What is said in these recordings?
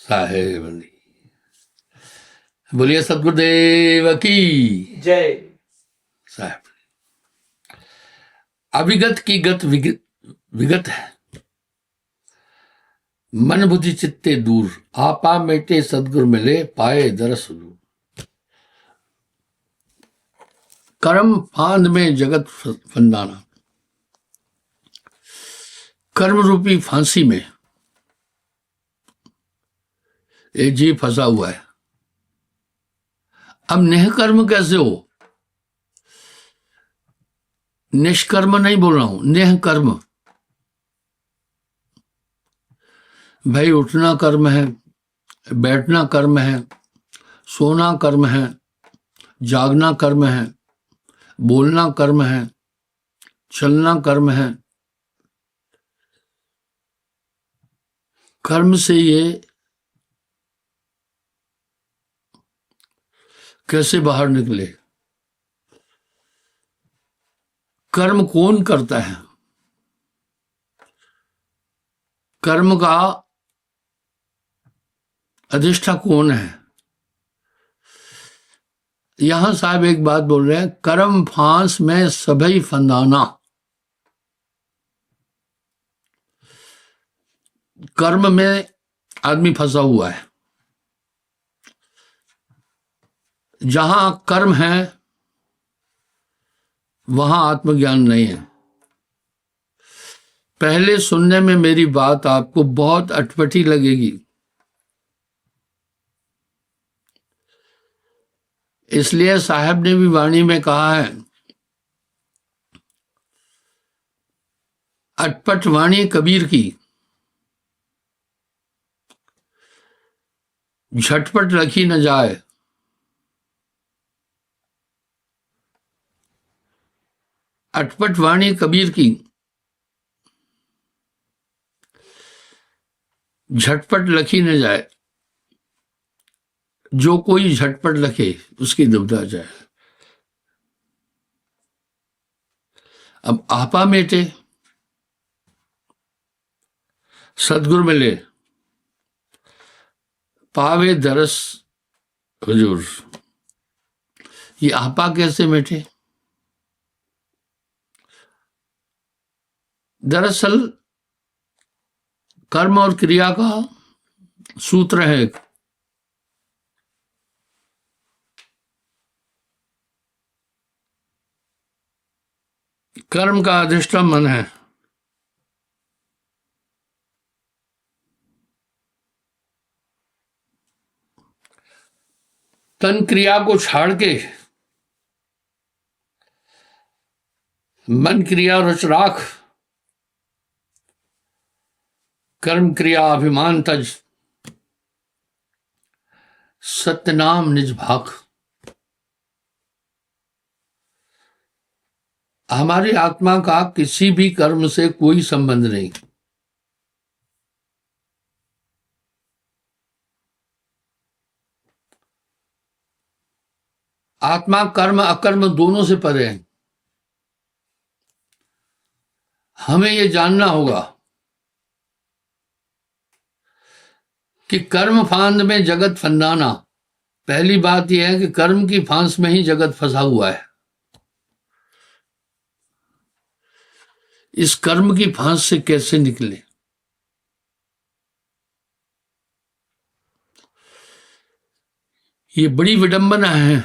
साहेब ने बोलिए सदगुरुदेव की जय। साहेब अविगत की गत विगत है, मन बुद्धि चित्ते दूर, आपा मेटे सदगुरु मिले, पाए दरस दूर। कर्म फांद में जगत फंदाना, कर्म रूपी फांसी में ये जीव फंसा हुआ है। अब निष्कर्म कैसे हो? निष्कर्म नहीं बोल रहा हूं, निष्कर्म। भाई उठना कर्म है, बैठना कर्म है, सोना कर्म है, जागना कर्म है, बोलना कर्म है, चलना कर्म है। कर्म से ये कैसे बाहर निकले? कर्म कौन करता है? कर्म का अधिष्ठा कौन है? यहां साहब एक बात बोल रहे हैं, कर्म फांस में सभी फंदाना। कर्म में आदमी फंसा हुआ है। जहां कर्म है वहां आत्मज्ञान नहीं है। पहले सुनने में मेरी बात आपको बहुत अटपटी लगेगी, इसलिए साहब ने भी वाणी में कहा है, अटपट वाणी कबीर की, झटपट रखी न जाए। अटपट वाणी कबीर की, झटपट लखी न जाए। जो कोई झटपट लखे उसकी दुविधा जाए। अब आपा मेटे सदगुरु मिले, पावे दरस हुजूर। ये आपा कैसे मिटे? दरअसल कर्म और क्रिया का सूत्र है। कर्म का अधिष्ठा मन है। तन क्रिया को छाड़ के मन क्रिया रच राख, कर्म क्रिया अभिमान तज, सत्यनाम निज भाख। हमारी आत्मा का किसी भी कर्म से कोई संबंध नहीं। आत्मा कर्म अकर्म दोनों से परे है। हमें यह जानना होगा कि कर्म फांद में जगत फंदाना। पहली बात यह है कि कर्म की फांस में ही जगत फंसा हुआ है। इस कर्म की फांस से कैसे निकले? ये बड़ी विडंबना है।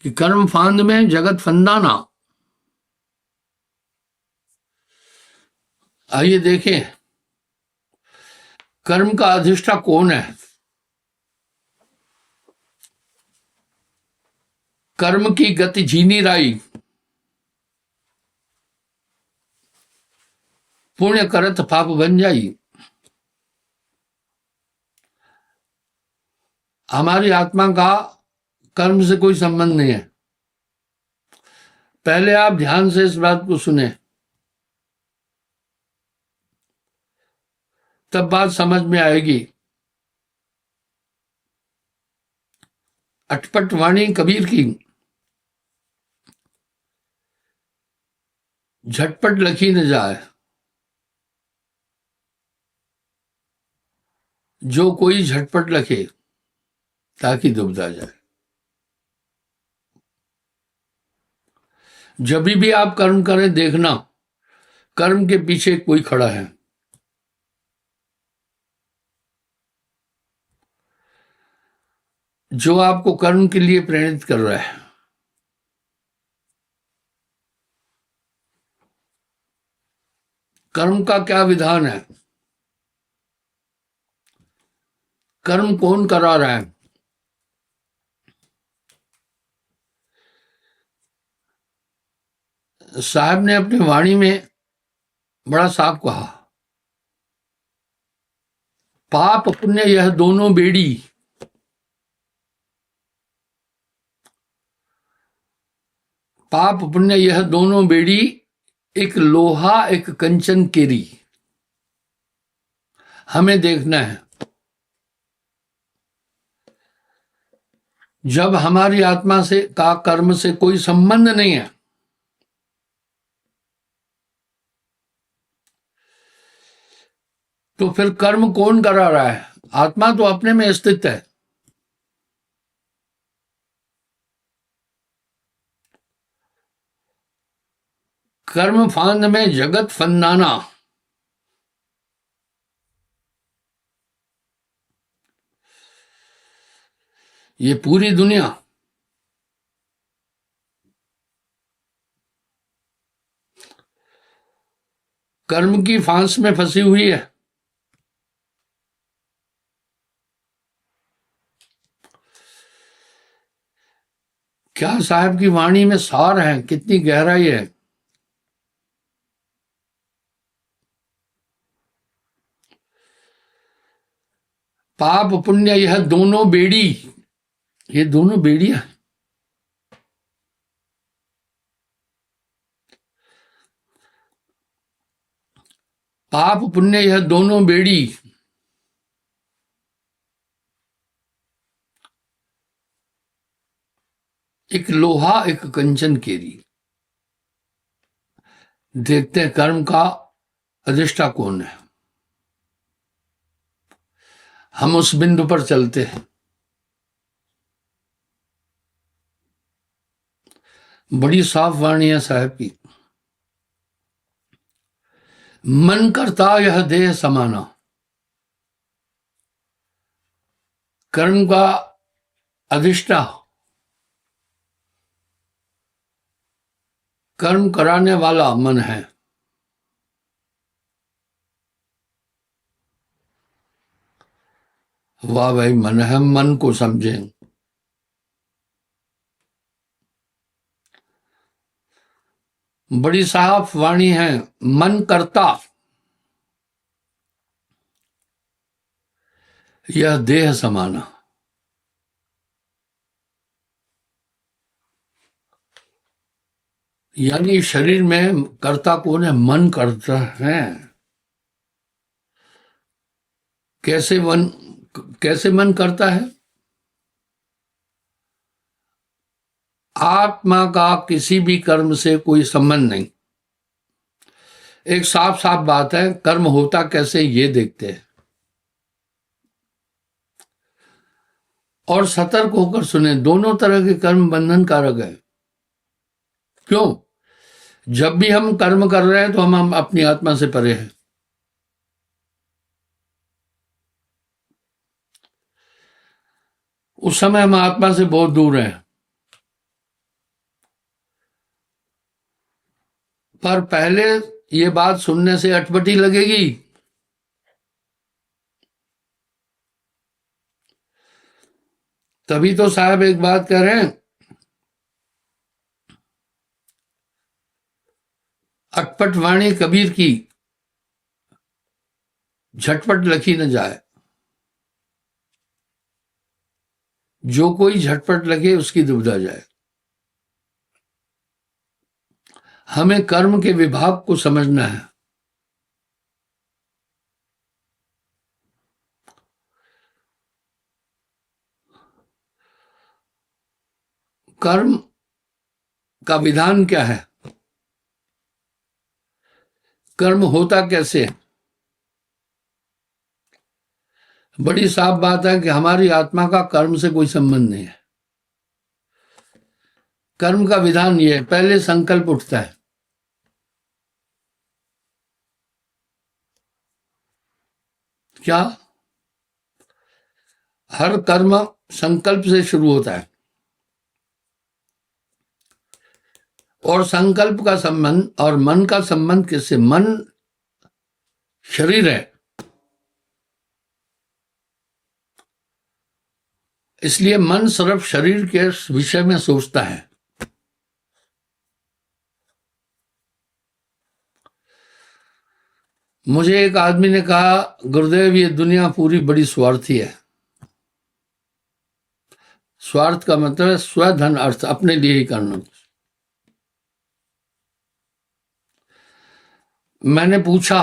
कि कर्म फांद में जगत फंदाना। आइए देखें, कर्म का अधिष्ठा कौन है? कर्म की गति झीनी राई, पुण्य करत पाप बन जाई। हमारी आत्मा का कर्म से कोई संबंध नहीं है। पहले आप ध्यान से इस बात को सुने, तब बात समझ में आएगी। अटपट वाणी कबीर की, झटपट लखी न जाए, जो कोई झटपट लखे ताकि दुबदा जाए। जब भी आप कर्म करें देखना कर्म के पीछे कोई खड़ा है। जो आपको कर्म के लिए प्रेरित कर रहा है। कर्म का क्या विधान है, कर्म कौन करा रहा है। साहब ने अपनी वाणी में बड़ा साफ कहा, पाप पुण्य यह दोनों बेड़ी, पाप पुण्य यह दोनों बेड़ी, एक लोहा एक कंचन केरी। हमें देखना है, जब हमारी आत्मा से का कर्म से कोई संबंध नहीं है, तो फिर कर्म कौन करा रहा है। आत्मा तो अपने में स्थित है। कर्म फांद में जगत फंदाना, ये पूरी दुनिया कर्म की फांस में फंसी हुई है। क्या साहब की वाणी में सार है, कितनी गहराई है। पाप पुण्य यह दोनों बेड़ी, ये दोनों बेड़ियां, पाप पुण्य यह दोनों बेड़ी, एक लोहा एक कंचन केरी। देखते हैं कर्म का अधिष्ठा कौन है। हम उस बिंदु पर चलते हैं। बड़ी साफ वाणी है साहब की। मन करता यह देह समाना, कर्म का अधिष्ठा कर्म कराने वाला मन है। वाह भाई, मन है, मन को समझें। बड़ी साफ वाणी है। मन करता यह देह समाना, यानी शरीर में कर्ता कौन है, मन करता है। कैसे मन करता है। आत्मा का किसी भी कर्म से कोई संबंध नहीं। एक साफ साफ बात है, कर्म होता कैसे ये देखते हैं और सतर्क होकर सुने। दोनों तरह के कर्म बंधन कारक है। क्यों, जब भी हम कर्म कर रहे हैं तो हम अपनी आत्मा से परे हैं। उस समय हम आत्मा से बहुत दूर हैं। पर पहले ये बात सुनने से अटपटी लगेगी, तभी तो साहब एक बात कह रहे हैं, अटपट वाणी कबीर की, झटपट लखी न जाए। जो कोई झटपट लगे उसकी दुविधा जाए। हमें कर्म के विभाग को समझना है। कर्म का विधान क्या है। कर्म होता कैसे है? बड़ी साफ बात है कि हमारी आत्मा का कर्म से कोई संबंध नहीं है। कर्म का विधान ये है, पहले संकल्प उठता है। क्या? हर कर्म संकल्प से शुरू होता है, और संकल्प का संबंध और मन का संबंध किससे? मन शरीर है, इसलिए मन सिर्फ शरीर के विषय में सोचता है। मुझे एक आदमी ने कहा, गुरुदेव ये दुनिया पूरी बड़ी स्वार्थी है। स्वार्थ का मतलब है स्वधन अर्थ, अपने लिए ही करना। मैंने पूछा,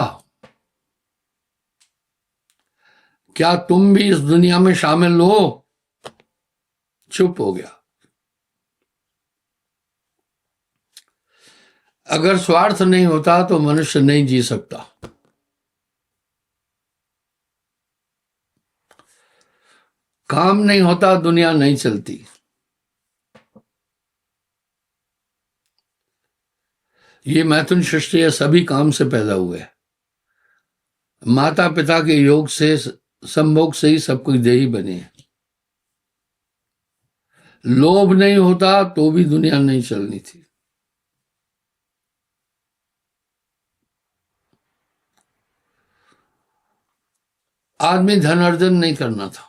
क्या तुम भी इस दुनिया में शामिल हो? चुप हो गया। अगर स्वार्थ नहीं होता तो मनुष्य नहीं जी सकता। काम नहीं होता दुनिया नहीं चलती। ये मैथुन सृष्टि है, सभी काम से पैदा हुए। माता पिता के योग से, संभोग से ही सब कुछ देही बने। लोभ नहीं होता तो भी दुनिया नहीं चलनी थी। आदमी धन अर्जन नहीं करना था।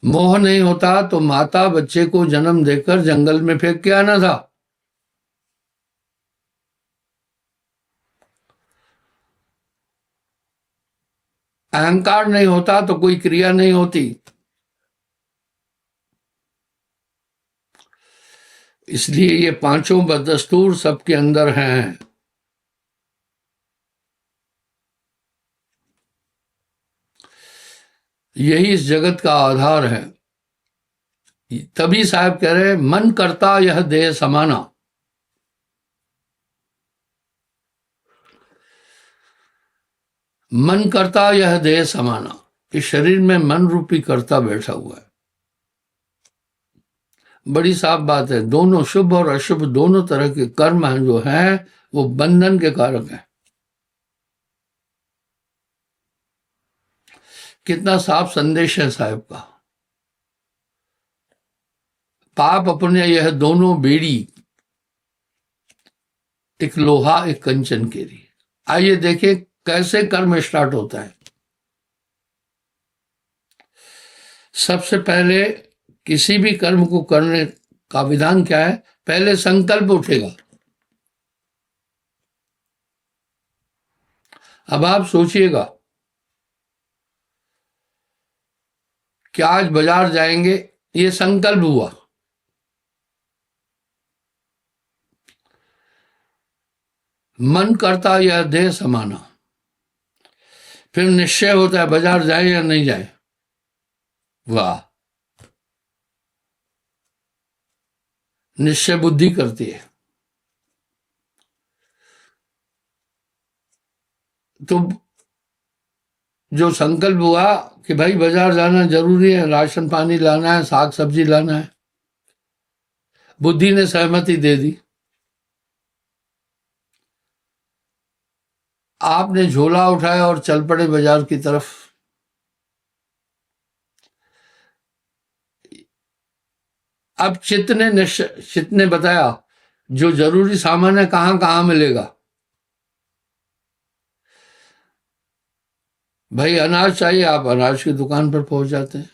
मोह नहीं होता तो माता बच्चे को जन्म देकर जंगल में फेंक के आना था। अहंकार नहीं होता तो कोई क्रिया नहीं होती। इसलिए ये पांचों बदस्तूर सबके अंदर हैं। यही इस जगत का आधार है। तभी साहब कह रहे, मन करता यह देह समाना। मन करता यह देह समाना, इस शरीर में मन रूपी कर्ता बैठा हुआ है। बड़ी साफ बात है, दोनों शुभ और अशुभ दोनों तरह के कर्म हैं जो हैं वो बंधन के कारक हैं। कितना साफ संदेश है साहब का। पाप अपने यह दोनों बेड़ी, एक लोहा एक कंचन केरी। आइए देखें कैसे कर्म स्टार्ट होता है। सबसे पहले किसी भी कर्म को करने का विधान क्या है? पहले संकल्प उठेगा। अब आप सोचिएगा कि आज बाजार जाएंगे, ये संकल्प हुआ। मन करता यह देह समाना, फिर निश्चय होता है बाजार जाए या नहीं जाए। वाह, निश्चय बुद्धि करती है। तो जो संकल्प हुआ कि भाई बाजार जाना जरूरी है, राशन पानी लाना है, साग सब्जी लाना है, बुद्धि ने सहमति दे दी। आपने झोला उठाया और चल पड़े बाजार की तरफ। अब चित्त ने बताया जो जरूरी सामान है कहां कहां मिलेगा। भाई अनाज चाहिए, आप अनाज की दुकान पर पहुंच जाते हैं।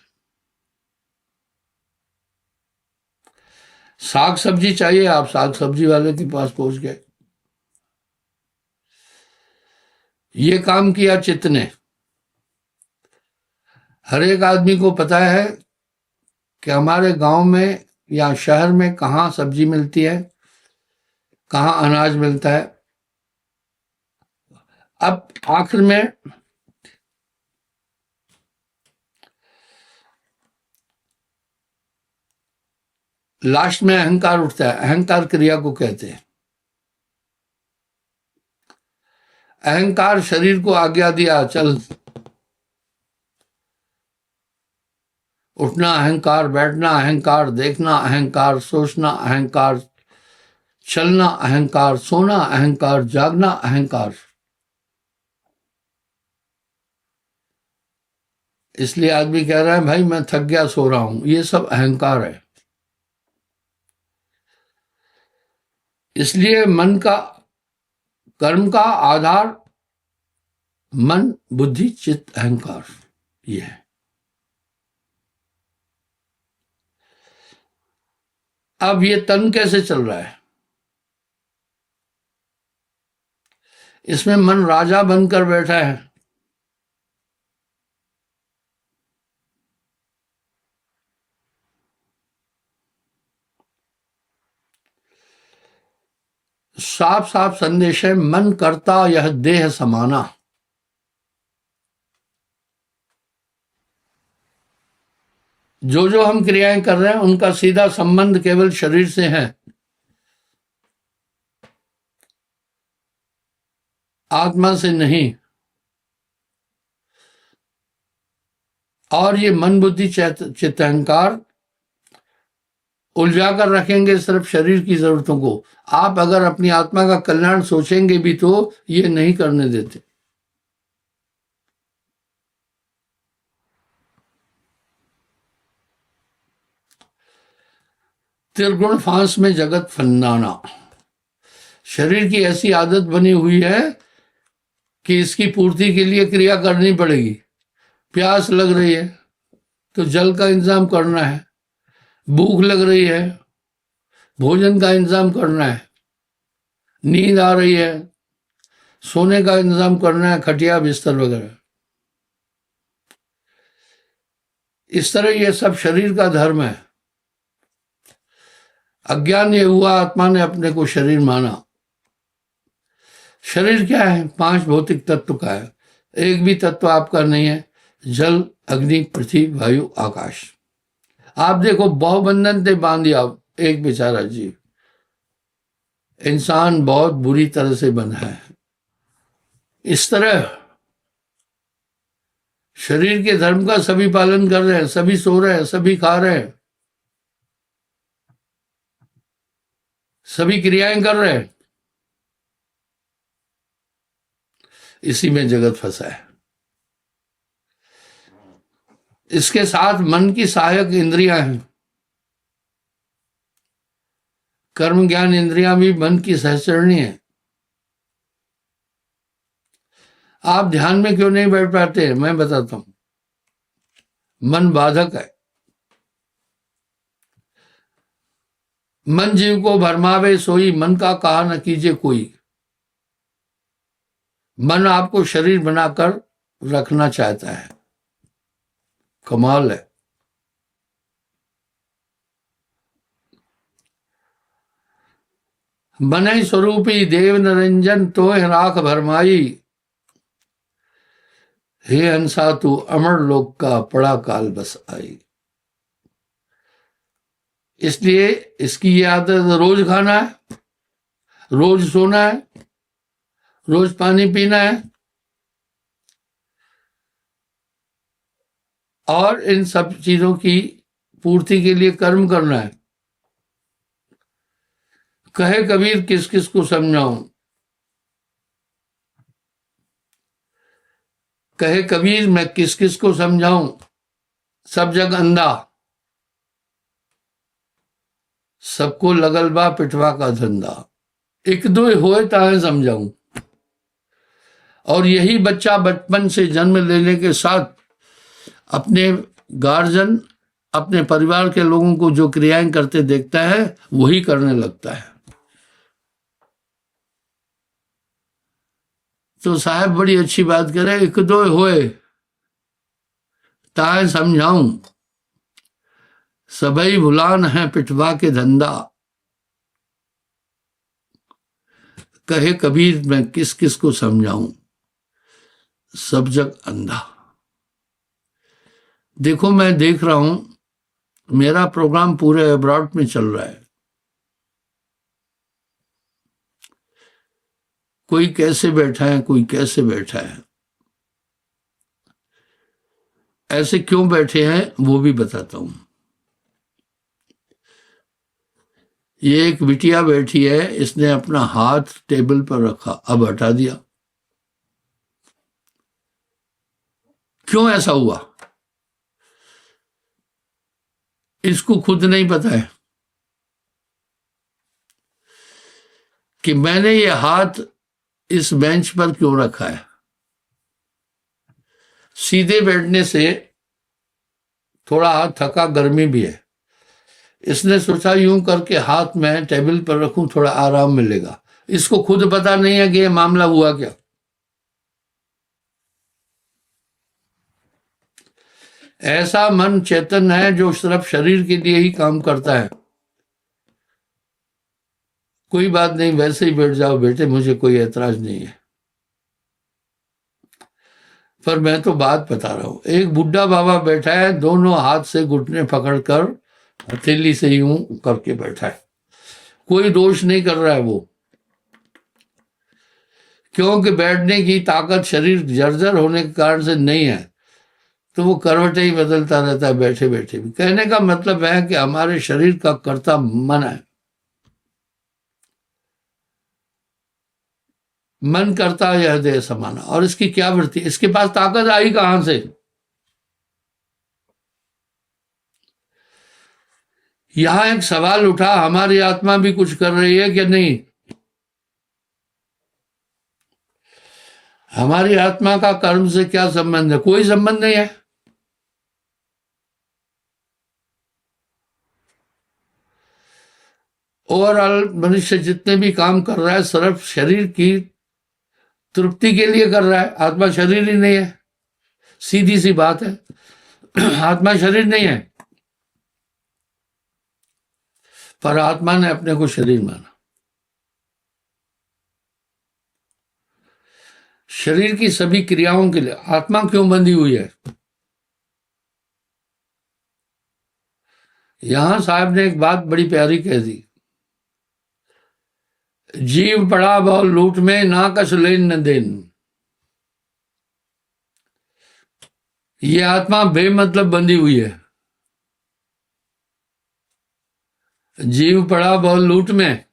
साग सब्जी चाहिए, आप साग सब्जी वाले के पास पहुंच गए। ये काम किया चित्त ने। हर एक आदमी को पता है कि हमारे गांव में या शहर में कहाँ सब्जी मिलती है, कहाँ अनाज मिलता है। अब आखिर में लास्ट में अहंकार उठता है। अहंकार क्रिया को कहते हैं। अहंकार शरीर को आज्ञा दिया, चल। उठना अहंकार, बैठना अहंकार, देखना अहंकार, सोचना अहंकार, चलना अहंकार, सोना अहंकार, जागना अहंकार। इसलिए आदमी कह रहा है भाई मैं थक गया, सो रहा हूं, ये सब अहंकार है। इसलिए मन का, कर्म का आधार मन, बुद्धि, चित्त, अहंकार, ये है। अब ये तन कैसे चल रहा है? इसमें मन राजा बनकर बैठा है। साफ साफ संदेश है, मन करता यह देह समाना। जो जो हम क्रियाएं कर रहे हैं उनका सीधा संबंध केवल शरीर से है, आत्मा से नहीं। और ये मन, बुद्धि, चित्त, अहंकार उलझा कर रखेंगे सिर्फ शरीर की जरूरतों को। आप अगर अपनी आत्मा का कल्याण सोचेंगे भी तो ये नहीं करने देते। त्रिगुण फांस में जगत फंदाना। शरीर की ऐसी आदत बनी हुई है कि इसकी पूर्ति के लिए क्रिया करनी पड़ेगी। प्यास लग रही है तो जल का इंतजाम करना है, भूख लग रही है भोजन का इंतजाम करना है, नींद आ रही है सोने का इंतजाम करना है, खटिया बिस्तर वगैरह। इस तरह ये सब शरीर का धर्म है। अज्ञान ये हुआ, आत्मा ने अपने को शरीर माना। शरीर क्या है? 5 भौतिक तत्व का है, एक भी तत्व आपका नहीं है। जल, अग्नि, पृथ्वी, वायु, आकाश। आप देखो बहुबंधन से बांध दिया एक बेचारा जीव। इंसान बहुत बुरी तरह से बंधा है। इस तरह शरीर के धर्म का सभी पालन कर रहे हैं, सभी सो रहे हैं, सभी खा रहे हैं, सभी क्रियाएं कर रहे हैं। इसी में जगत फंसा है। इसके साथ मन की सहायक इंद्रियां हैं। कर्म ज्ञान इंद्रियां भी मन की सहचरणी है। आप ध्यान में क्यों नहीं बैठ पाते? मैं बताता हूं। मन बाधक है। मन जीव को भरमावे सोई, मन का कहा न कीजिए कोई। मन आपको शरीर बनाकर रखना चाहता है। कमाल है। बनई स्वरूपी देव निरंजन तोह राख भरमाई, हे हंसा तू अमर लोक का पड़ा काल बस आई। इसलिए इसकी ये आदत रोज खाना है, रोज सोना है, रोज पानी पीना है और इन सब चीजों की पूर्ति के लिए कर्म करना है। कहे कबीर किस किस को समझाऊं, कहे कबीर मैं किस किस को समझाऊं, सब जग अंधा, सबको लगल बा पिटवा का धंधा। एक दो होए ताहे समझाऊं। और यही बच्चा बचपन से जन्म लेने के साथ अपने गार्जियन, अपने परिवार के लोगों को जो क्रियाएं करते देखता है वही करने लगता है। तो साहब बड़ी अच्छी बात करे, एक दो होए ताहे समझाऊं, सबई भुलान है पिटवा के धंधा। कहे कबीर मैं किस किस को समझाऊं, सब जग अंधा। देखो मैं देख रहा हूं, मेरा प्रोग्राम पूरे अब्रॉड में चल रहा है। कोई कैसे बैठा है, कोई कैसे बैठा है, ऐसे क्यों बैठे हैं वो भी बताता हूं। ये एक बिटिया बैठी है, इसने अपना हाथ टेबल पर रखा, अब हटा दिया। क्यों ऐसा हुआ इसको खुद नहीं पता है कि मैंने ये हाथ इस बेंच पर क्यों रखा है। सीधे बैठने से थोड़ा हाथ थका, गर्मी भी है, इसने सोचा यूं करके हाथ में टेबल पर रखूं, थोड़ा आराम मिलेगा। इसको खुद पता नहीं है कि ये मामला हुआ क्या। ऐसा मन चेतन है जो सिर्फ शरीर के लिए ही काम करता है। कोई बात नहीं, वैसे ही बैठ जाओ बेटे, मुझे कोई ऐतराज नहीं है, पर मैं तो बात बता रहा हूं। एक बुढ़ा बाबा बैठा है, दोनों हाथ से घुटने पकड़कर हथेली से यूं करके बैठा है, कोई दोष नहीं कर रहा है वो, क्योंकि बैठने की ताकत शरीर जर्जर होने के कारण से नहीं है, तो वो करवटें ही बदलता रहता है बैठे बैठे भी। कहने का मतलब है कि हमारे शरीर का कर्ता मन है, मन करता है यह देह समाना, और इसकी क्या वृत्ति, इसके पास ताकत आई कहां से। यहां एक सवाल उठा, हमारी आत्मा भी कुछ कर रही है कि नहीं। हमारी आत्मा का कर्म से क्या संबंध है, कोई संबंध नहीं है। ओवरऑल मनुष्य जितने भी काम कर रहा है सिर्फ शरीर की तृप्ति के लिए कर रहा है, आत्मा शरीर ही नहीं है, सीधी सी बात है। आत्मा शरीर नहीं है, पर आत्मा ने अपने को शरीर माना। शरीर की सभी क्रियाओं के लिए आत्मा क्यों बंधी हुई है। यहां साहब ने एक बात बड़ी प्यारी कह दी, जीव पड़ा बहु लूट में, ना कछ लेन न देन। ये आत्मा बेमतलब बंधी हुई है। जीव पड़ा बहु लूट में,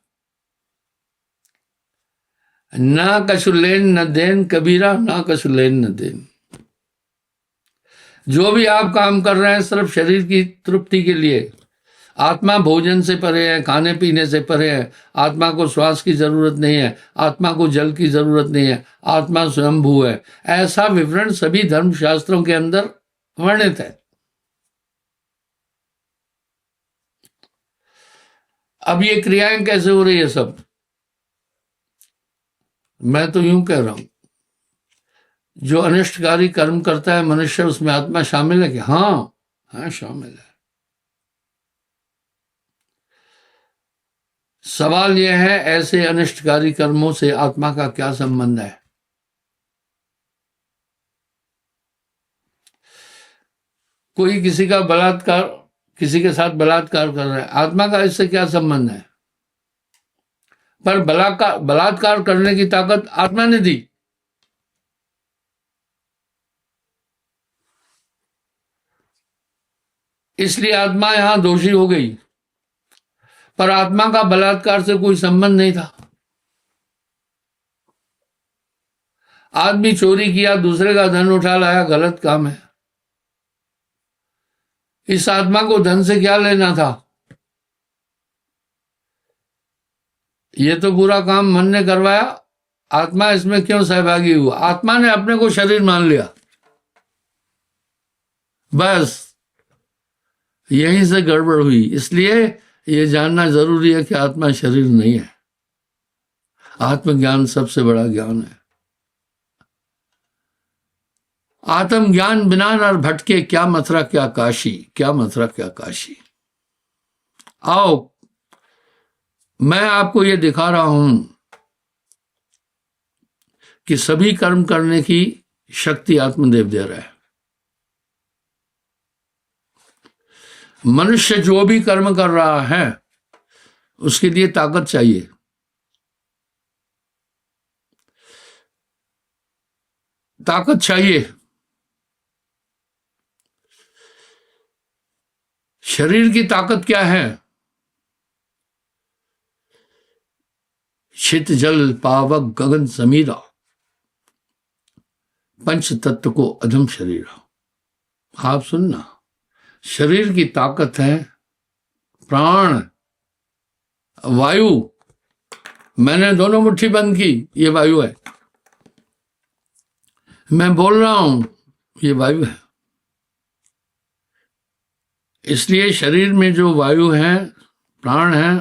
ना कछु लेन न देन, कबीरा ना कछु लेन न देन। जो भी आप काम कर रहे हैं सिर्फ शरीर की तृप्ति के लिए। आत्मा भोजन से परे है, खाने पीने से परे है, आत्मा को श्वास की जरूरत नहीं है, आत्मा को जल की जरूरत नहीं है, आत्मा स्वयंभू है। ऐसा विवरण सभी धर्मशास्त्रों के अंदर वर्णित है। अब ये क्रियाएं कैसे हो रही है सब, मैं तो यूं कह रहा हूं, जो अनिष्टकारी कर्म करता है मनुष्य, उसमें आत्मा शामिल है कि हाँ, हाँ शामिल है। सवाल यह है ऐसे अनिष्टकारी कर्मों से आत्मा का क्या संबंध है। कोई किसी का बलात्कार, किसी के साथ बलात्कार कर रहा है, आत्मा का इससे क्या संबंध है। पर बलात्कार करने की ताकत आत्मा ने दी। इसलिए आत्मा यहां दोषी हो गई, पर आत्मा का बलात्कार से कोई संबंध नहीं था। आदमी चोरी किया, दूसरे का धन उठा लाया, गलत काम है। इस आत्मा को धन से क्या लेना था। ये तो पूरा काम मन ने करवाया, आत्मा इसमें क्यों सहभागी हुआ। आत्मा ने अपने को शरीर मान लिया, बस यहीं से गड़बड़ हुई। इसलिए ये जानना जरूरी है कि आत्मा शरीर नहीं है। आत्मज्ञान सबसे बड़ा ज्ञान है। आत्मज्ञान बिना नर भटके, क्या मथुरा क्या काशी, क्या मथुरा क्या काशी। आओ मैं आपको ये दिखा रहा हूं कि सभी कर्म करने की शक्ति आत्मदेव दे रहा है। मनुष्य जो भी कर्म कर रहा है उसके लिए ताकत चाहिए। ताकत चाहिए। शरीर की ताकत क्या है? छित जल पावक गगन समीरा, पंच तत्व को अधम शरीर। आप सुनना, शरीर की ताकत है प्राण, वायु। मैंने दोनों मुट्ठी बंद की, ये वायु है। मैं बोल रहा हूं, ये वायु है। इसलिए शरीर में जो वायु है, प्राण है,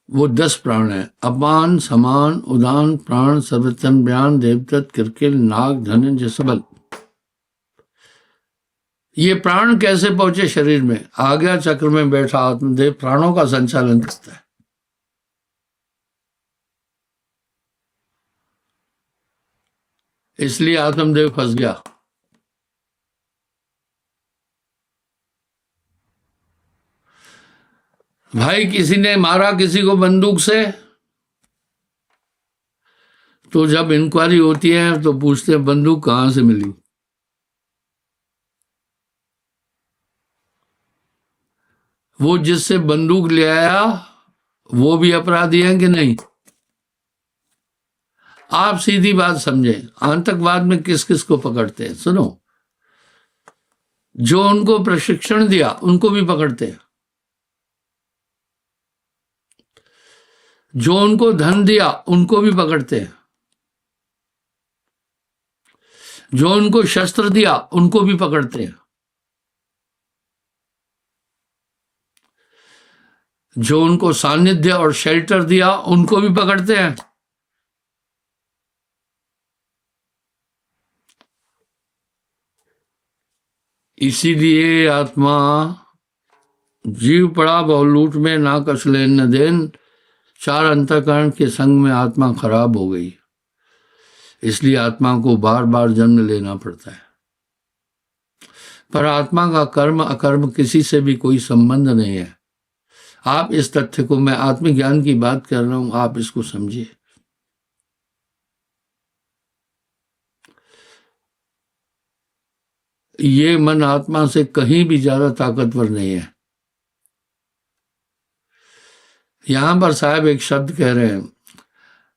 वो 10 प्राण है। अपान, समान, उदान, प्राण, सर्वोत्तम, बयान, देवदत्त, किरकिल, नाग, धनंजय, सबल। ये प्राण कैसे पहुंचे शरीर में? आज्ञा चक्र में बैठा आत्मदेव प्राणों का संचालन करता है। इसलिए आत्मदेव फंस गया। भाई किसी ने मारा किसी को बंदूक से, तो जब इंक्वायरी होती है तो पूछते हैं बंदूक कहां से मिली। वो जिससे बंदूक ले आया वो भी अपराधी है कि नहीं? आप सीधी बात समझें, आतंकवाद में किस किस को पकड़ते हैं? सुनो, जो उनको प्रशिक्षण दिया उनको भी पकड़ते हैं, जो उनको धन दिया उनको भी पकड़ते हैं, जो उनको शस्त्र दिया उनको भी पकड़ते हैं, जो उनको सानिध्य और शेल्टर दिया उनको भी पकड़ते हैं। इसीलिए आत्मा जीव पड़ा बहु लूट में, ना कछ लेन न देन। 4 अंतःकरण के संग में आत्मा खराब हो गई। इसलिए आत्मा को बार बार जन्म लेना पड़ता है। पर आत्मा का कर्म अकर्म किसी से भी कोई संबंध नहीं है। आप इस तथ्य को, मैं आत्मज्ञान की बात कर रहा हूं, आप इसको समझिए। ये मन आत्मा से कहीं भी ज्यादा ताकतवर नहीं है। यहां पर साहब एक शब्द कह रहे हैं,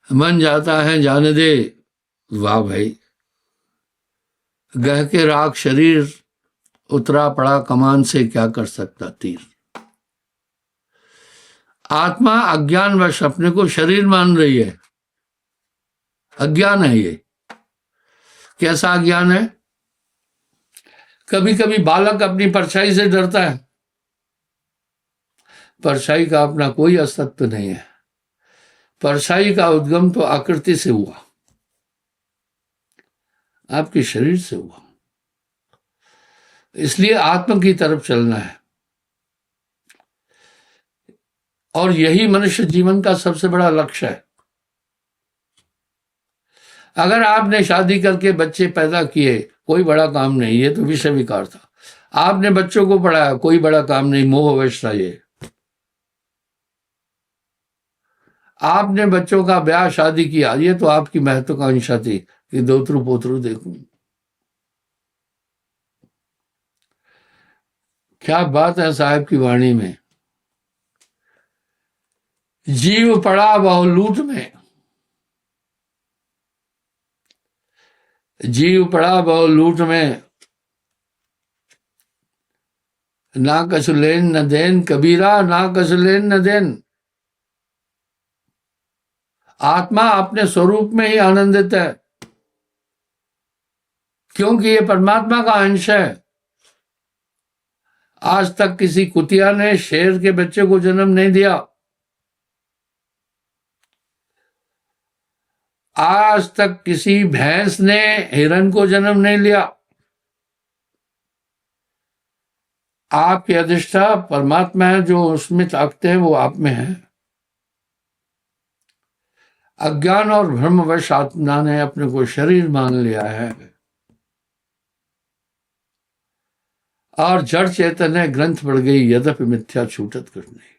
मन जाता है जाने दे। वाह भाई, गह के राख शरीर, उतरा पड़ा कमान से क्या कर सकता तीर। आत्मा अज्ञानवश अपने को शरीर मान रही है। अज्ञान है ये। कैसा अज्ञान है? कभी कभी बालक अपनी परछाई से डरता है। परछाई का अपना कोई अस्तित्व नहीं है। परछाई का उद्गम तो आकृति से हुआ, आपके शरीर से हुआ। इसलिए आत्मा की तरफ चलना है। और यही मनुष्य जीवन का सबसे बड़ा लक्ष्य है। अगर आपने शादी करके बच्चे पैदा किए, कोई बड़ा काम नहीं, ये तो विषय विकार था। आपने बच्चों को पढ़ाया, कोई बड़ा काम नहीं, मोहवश था ये। आपने बच्चों का ब्याह शादी किया, ये तो आपकी महत्वाकांक्षा थी कि दोतरू पोतरू देखूं। क्या बात है साहब की वाणी में। जीव पड़ा बहु लूट में, जीव पड़ा बहु लूट में, ना कछु लेन न देन। कबीरा ना कछु लेन न देन। आत्मा अपने स्वरूप में ही आनंदित है, क्योंकि ये परमात्मा का अंश है। आज तक किसी कुतिया ने शेर के बच्चे को जन्म नहीं दिया। आज तक किसी भैंस ने हिरन को जन्म नहीं लिया। आपके अधिष्ठा परमात्मा है, जो उसमें ताकते हैं वो आप में है। अज्ञान और भ्रमवश आत्मा ने अपने को शरीर मान लिया है और जड़ चैतन्य ग्रंथ बढ़ गई, यद्यपि मिथ्या छूटत कुछ नहीं।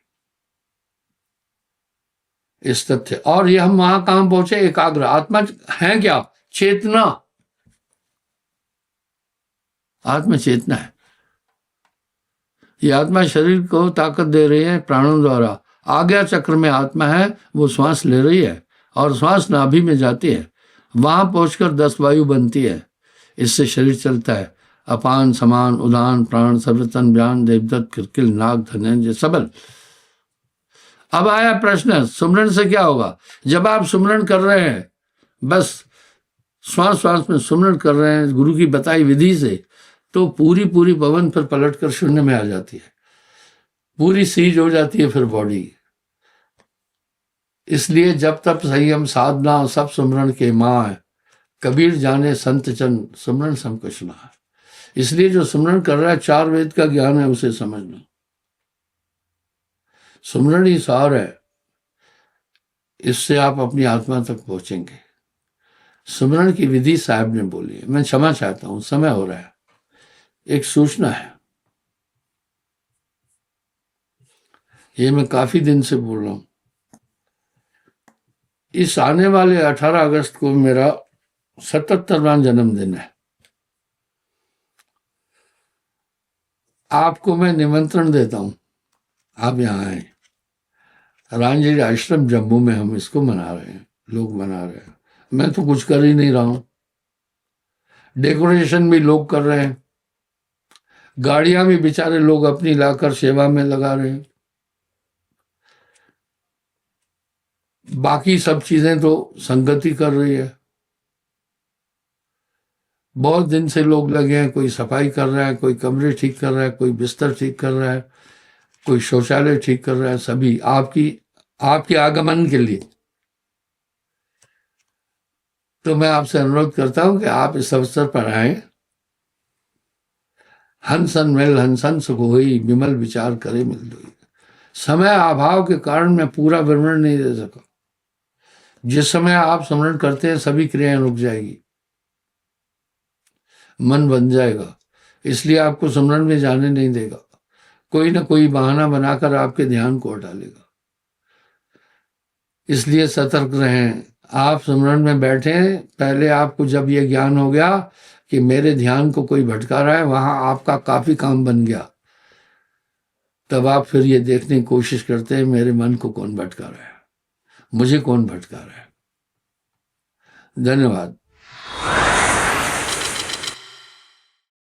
इस तथ्य, और ये हम वहां कहां पहुंचे? एकाग्र। आत्मा है क्या? चेतना, आत्मा चेतना है। ये आत्मा शरीर को ताकत दे रही है प्राणों द्वारा। आज्ञा चक्र में आत्मा है, वो श्वास ले रही है और श्वास नाभि में जाती है, वहां पहुंचकर 10 वायु बनती है। इससे शरीर चलता है। अपान, समान, उदान, प्राण, सर्वतन, व्यान, देवदत्त, किरकिल, नाग, धनंजय, सबल। अब आया प्रश्न, सुमरण से क्या होगा? जब आप सुमरण कर रहे हैं, बस श्वास श्वास में सुमरण कर रहे हैं गुरु की बताई विधि से, तो पूरी पूरी पवन फिर पलट कर शून्य में आ जाती है, पूरी सीज हो जाती है फिर बॉडी। इसलिए जब तब संयम साधना सब सुमरण के माँ है, कबीर जाने संत चन सुमरण सम कुछ ना है। इसलिए जो सुमरण कर रहा है 4 वेद का ज्ञान है, उसे समझना। सुमरण ही सार है, इससे आप अपनी आत्मा तक पहुंचेंगे। सुमरण की विधि साहब ने बोली है। मैं क्षमा चाहता हूं, समय हो रहा है। एक सूचना है, ये मैं काफी दिन से बोल रहा हूं। इस आने वाले 18 अगस्त को मेरा 77वां जन्मदिन है। आपको मैं निमंत्रण देता हूं, आप यहाँ आए। रामजी आश्रम जम्मू में हम इसको मना रहे हैं, लोग मना रहे हैं। मैं तो कुछ कर ही नहीं रहा हूं। डेकोरेशन भी लोग कर रहे हैं, गाड़ियां भी बेचारे लोग अपनी लाकर सेवा में लगा रहे हैं। बाकी सब चीजें तो संगति कर रही है। बहुत दिन से लोग लगे हैं, कोई सफाई कर रहा है, कोई कमरे ठीक कर रहा है, कोई बिस्तर ठीक कर रहा है, कोई शौचालय ठीक कर रहा है। सभी आपकी आगमन के लिए। तो मैं आपसे अनुरोध करता हूं कि आप इस अवसर पर आए। हंसन मिल हंसन सुख होई, विमल विचार करे मिल दोई। समय अभाव के कारण मैं पूरा विवरण नहीं दे सका। जिस समय आप स्मरण करते हैं सभी क्रियाएं रुक जाएगी, मन बन जाएगा। इसलिए आपको स्मरण में जाने नहीं देगा। कोई ना कोई बहाना बनाकर आपके ध्यान को हटा लेगा। इसलिए सतर्क रहें। आप स्मरण में बैठे, पहले आपको जब यह ज्ञान हो गया कि मेरे ध्यान को कोई भटका रहा है, वहां आपका काफी काम बन गया, तब आप फिर ये देखने की कोशिश करते हैं मेरे मन को कौन भटका रहा है, मुझे कौन भटका रहा है। धन्यवाद।